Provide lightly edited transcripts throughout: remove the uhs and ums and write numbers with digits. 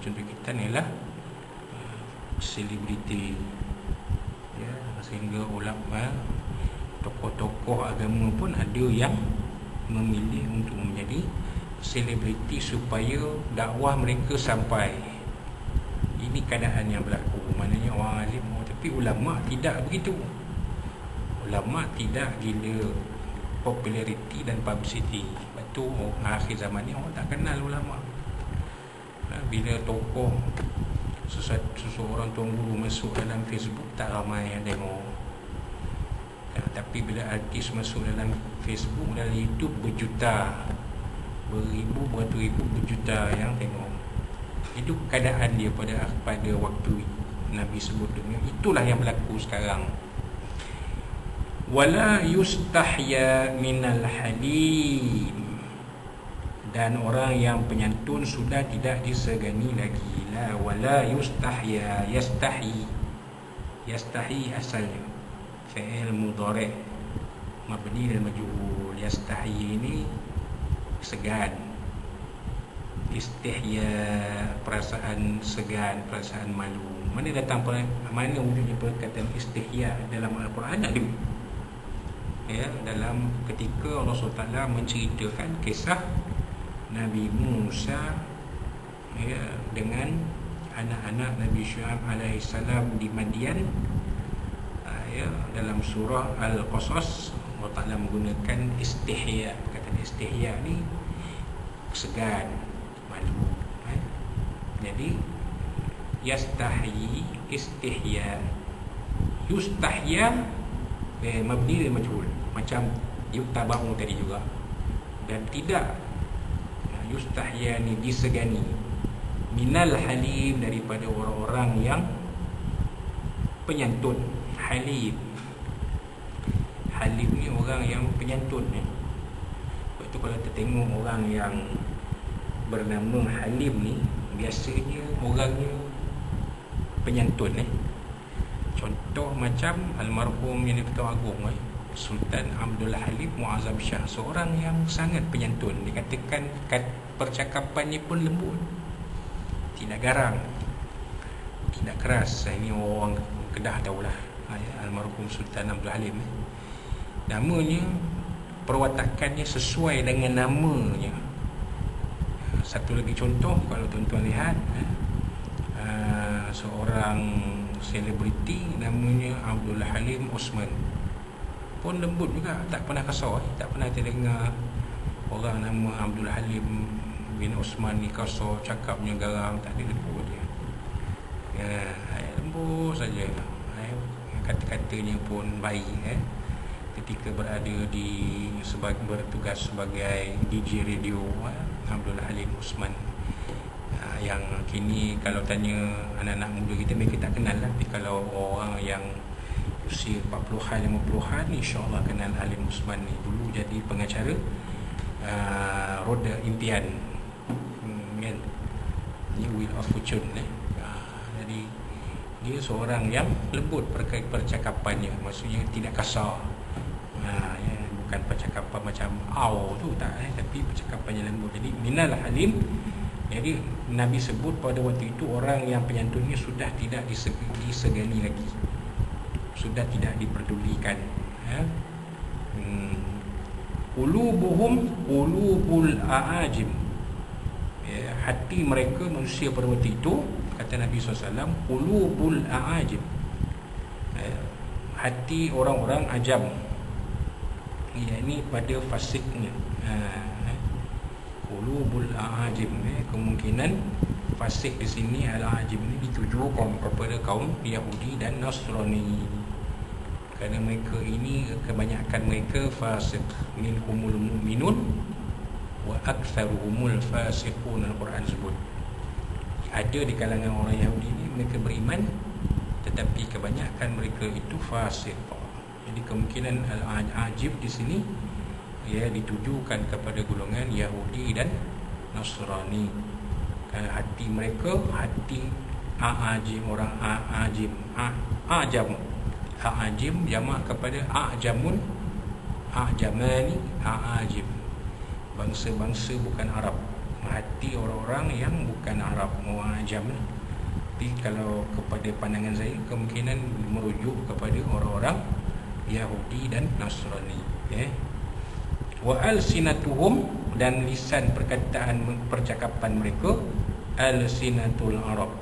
contoh kita ialah selebriti, ya, sehingga ulama, tokoh-tokoh agama pun ada yang memilih untuk menjadi selebriti supaya dakwah mereka sampai. Ini keadaan yang berlaku. Maknanya orang alim, tapi ulama tidak begitu. Ulama tidak gila populariti dan publicity. Sebab tu akhir zaman ni orang tak kenal ulama. Bila tokoh seseorang tuan guru masuk dalam Facebook, tak ramai yang tengok. Tapi bila artis masuk dalam Facebook, dalam YouTube, berjuta, beribu, beratus ribu, berjuta yang tengok. Itu keadaan dia pada waktu Nabi sebut dunia. Itulah yang berlaku sekarang. Wala yustahya minal halim, dan orang yang penyantun sudah tidak disegani lagi. La wala yustahya, yastahi, yastahi asalnya fi'il mudhari' mabni dan majhul. Yastahi ini segan, istihya perasaan segan, perasaan malu. Mana datang mana wujudnya perkataan istihya dalam Al-Quran? Ada. Ya, dalam ketika Allah SWT menceritakan kisah Nabi Musa, ya, dengan anak-anak Nabi Syuaib alaihissalam di Madian, ya, dalam surah Al-Qasas, Allah Ta'ala menggunakan istihya. Kata istihya ni segan, malu. Jadi yastahi, istihya, yustahya mabni dan majhul, macam yutabahu tadi juga. Dan tidak, yustahya ni disegani, minal halim, daripada orang-orang yang penyantun. Halim, halim ni orang yang penyantun. Sebab tu kalau kita tengok orang yang bernama Halim ni, biasanya orangnya penyantun. Contoh macam almarhum yang di-Pertuan Agong, Sultan Abdul Halim Muazzam Shah, seorang yang sangat penyantun. Dikatakan percakapannya pun lembut, tidak garang, tidak keras. Ini orang Kedah tahulah, almarhum Sultan Abdul Halim. Namanya, perwatakannya sesuai dengan namanya. Satu lagi contoh, kalau tuan-tuan lihat, seorang selebriti namanya Abdul Halim Osman, pun lembut juga, tak pernah kasar. Tak pernah terdengar orang nama Abdul Halim bin Osman ni kasar, cakapnya garang, tak ada lembut dia. Ya, lembut saja. Kata-katanya pun baik. Ketika berada bertugas sebagai DJ radio, Abdul Halim Osman, yang kini kalau tanya anak-anak muda kita, mereka tak kenal lah. Tapi kalau orang yang usia 40-an, 50-an, insyaAllah kenal Halim Osman ni. Dulu jadi pengacara Roda Impian, kan? Ni Wheel of Fortune. Jadi dia seorang yang lembut percakapannya, maksudnya tidak kasar. Ya, bukan percakapan macam tu, tak, tapi percakapannya lembut. Jadi minal halim. Jadi Nabi sebut pada waktu itu orang yang penyantunnya sudah tidak disegani lagi, sudah tidak diperdulikan. Ulubuhum ulubul aajim, ya, hati mereka manusia pada waktu itu, kata Nabi SAW, ulubul aajim, hati orang-orang ajam, yakni pada fasiknya. Qulubul a'ajim, kemungkinan fasik di sini al-a'ajim ini dituju kepada kaum Yahudi dan Nasrani, kerana mereka ini kebanyakan mereka fasik. Minhumul mu'minun wa aktsaruhumul fasiqun, Al-Quran sebut. Ada di kalangan orang Yahudi ini mereka beriman, tetapi kebanyakan mereka itu fasik. Jadi kemungkinan al-a'ajib di sini, ya, ditujukan kepada golongan Yahudi dan Nasrani. Kerana hati mereka, hati a'ajim, orang a'ajim, a'jam, a'ajim jamak kepada a'jamun, a'jamani, a'ajim, bangsa-bangsa bukan Arab. hati orang-orang yang bukan Arab, orang ajam. Tapi kalau kepada pandangan saya, kemungkinan merujuk kepada orang-orang Yahudi dan Nasrani. Wa alsinatuhum, dan lisan perkataan percakapan mereka, alsinatul Arab,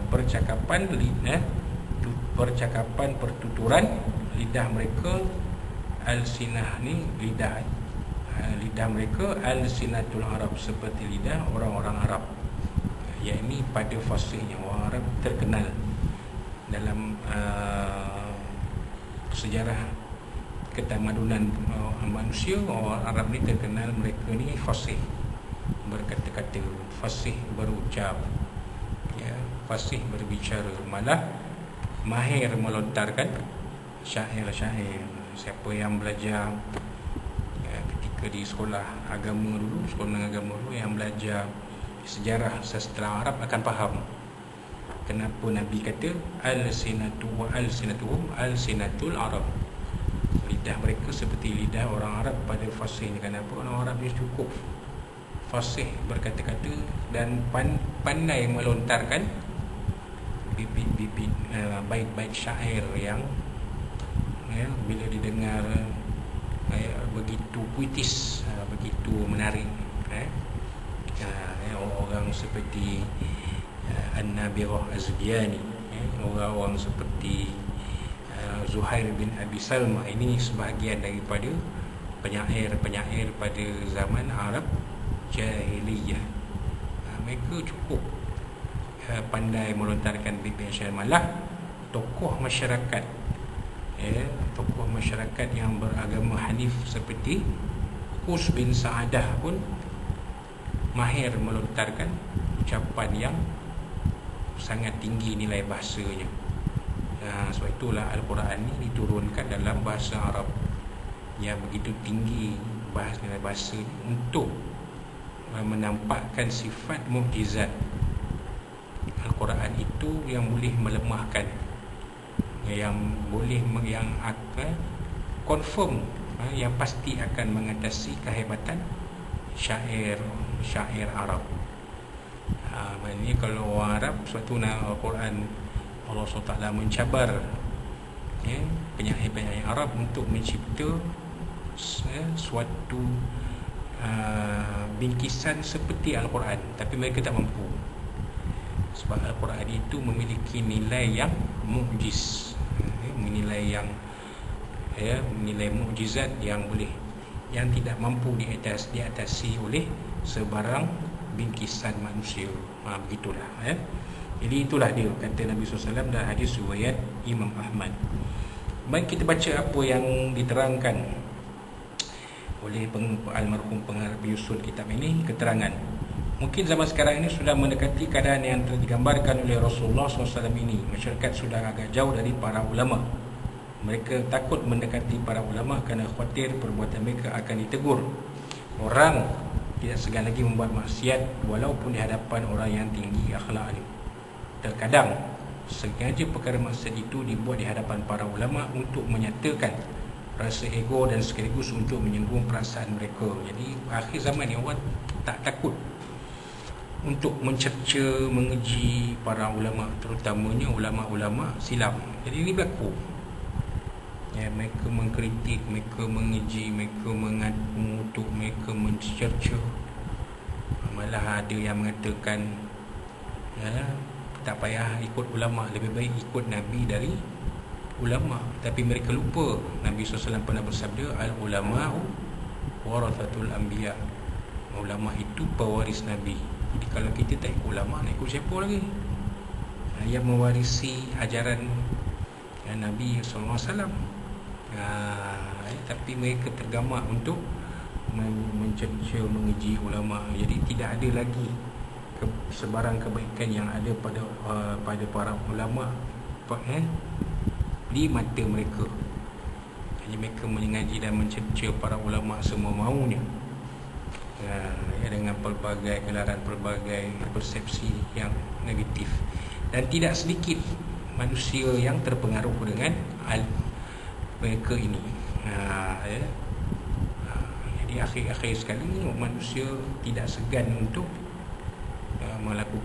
percakapan percakapan pertuturan lidah mereka. Alsinah ni lidah, lidah mereka alsinatul Arab, seperti lidah orang-orang Arab. Yang ini pada fasihnya orang Arab terkenal dalam sejarah ketamadunan manusia. Orang Arab ni terkenal, mereka ni fasih berkata-kata, fasih berucap, fasih berbicara, malah mahir melontarkan syair-syair. Siapa yang belajar ketika di sekolah agama dulu, sekolah agama dulu, yang belajar sejarah sastra Arab akan faham kenapa Nabi kata al-sinatu wa al-sinatuhum al-sinatul Arab. Lidah mereka seperti lidah orang Arab pada fasihnya. Kenapa? Orang Arab ni cukup fasih berkata-kata dan pandai melontarkan bibit-bibit bait-bait syair yang bila didengar begitu puitis, begitu menarik. Orang seperti An-Nabirah Az-Zubyani, orang-orang seperti Zuhair bin Abi Salma, ini sebahagian daripada penyair-penyair pada zaman Arab Jahiliyah. Mereka cukup pandai melontarkan bibit syair. Malah tokoh masyarakat, tokoh masyarakat yang beragama Hanif seperti Qus bin Sa'adah pun mahir melontarkan ucapan yang sangat tinggi nilai bahasanya. Sebab itulah Al-Quran ini diturunkan dalam bahasa Arab yang begitu tinggi nilai bahasa ini, untuk menampakkan sifat mukjizat Al-Quran itu yang boleh melemahkan, yang boleh confirm, yang pasti akan mengatasi kehebatan syair Arab. Maknanya kalau orang Arab, suatu Al-Quran, Allah SWT mencabar penyair-penyair Arab untuk mencipta suatu bingkisan seperti Al-Quran, tapi mereka tak mampu. Sebab Al-Quran itu memiliki nilai yang mukjiz, nilai mukjizat yang tidak mampu diatasi oleh sebarang bingkisan manusia. Begitulah. Jadi itulah dia kata Nabi SAW dalam hadis riwayat Imam Ahmad. Baik, kita baca apa yang diterangkan oleh almarhum pengarang penyusun kitab ini. Keterangan, mungkin zaman sekarang ini sudah mendekati keadaan yang telah digambarkan oleh Rasulullah SAW ini. Masyarakat sudah agak jauh dari para ulama. Mereka takut mendekati para ulama kerana khawatir perbuatan mereka akan ditegur. Orang tidak segan lagi membuat maksiat walaupun di hadapan orang yang tinggi akhlaknya. Terkadang sengaja perkara maksiat itu dibuat di hadapan para ulama untuk menyatakan rasa ego dan sekaligus untuk menyinggung perasaan mereka. Jadi akhir zaman ni orang tak takut untuk mencerca, mengeji para ulama, terutamanya ulama-ulama silam. Jadi ini berlaku. Mereka mengkritik, mereka mengeji, mereka mengutuk, mereka mencerca. Malah ada yang mengatakan tak payah ikut ulama, lebih baik ikut Nabi dari ulama. Tapi mereka lupa Nabi SAW pernah bersabda, al-ulama'u warathatul anbiya. Ulama itu pewaris Nabi. Jadi kalau kita tak ikut ulama, nak ikut siapa lagi? Yang mewarisi ajaran Nabi SAW. Tapi mereka tergamak untuk mencerca, mengeji ulama. Jadi tidak ada lagi sebarang kebaikan yang ada pada para ulama di mata mereka. Jadi mereka mengaji dan mencerca para ulama semua maunya, dengan pelbagai gelaran, pelbagai persepsi yang negatif. Dan tidak sedikit manusia yang terpengaruh dengan mereka ini. di akhir-akhir sekali manusia tidak segan untuk melakukan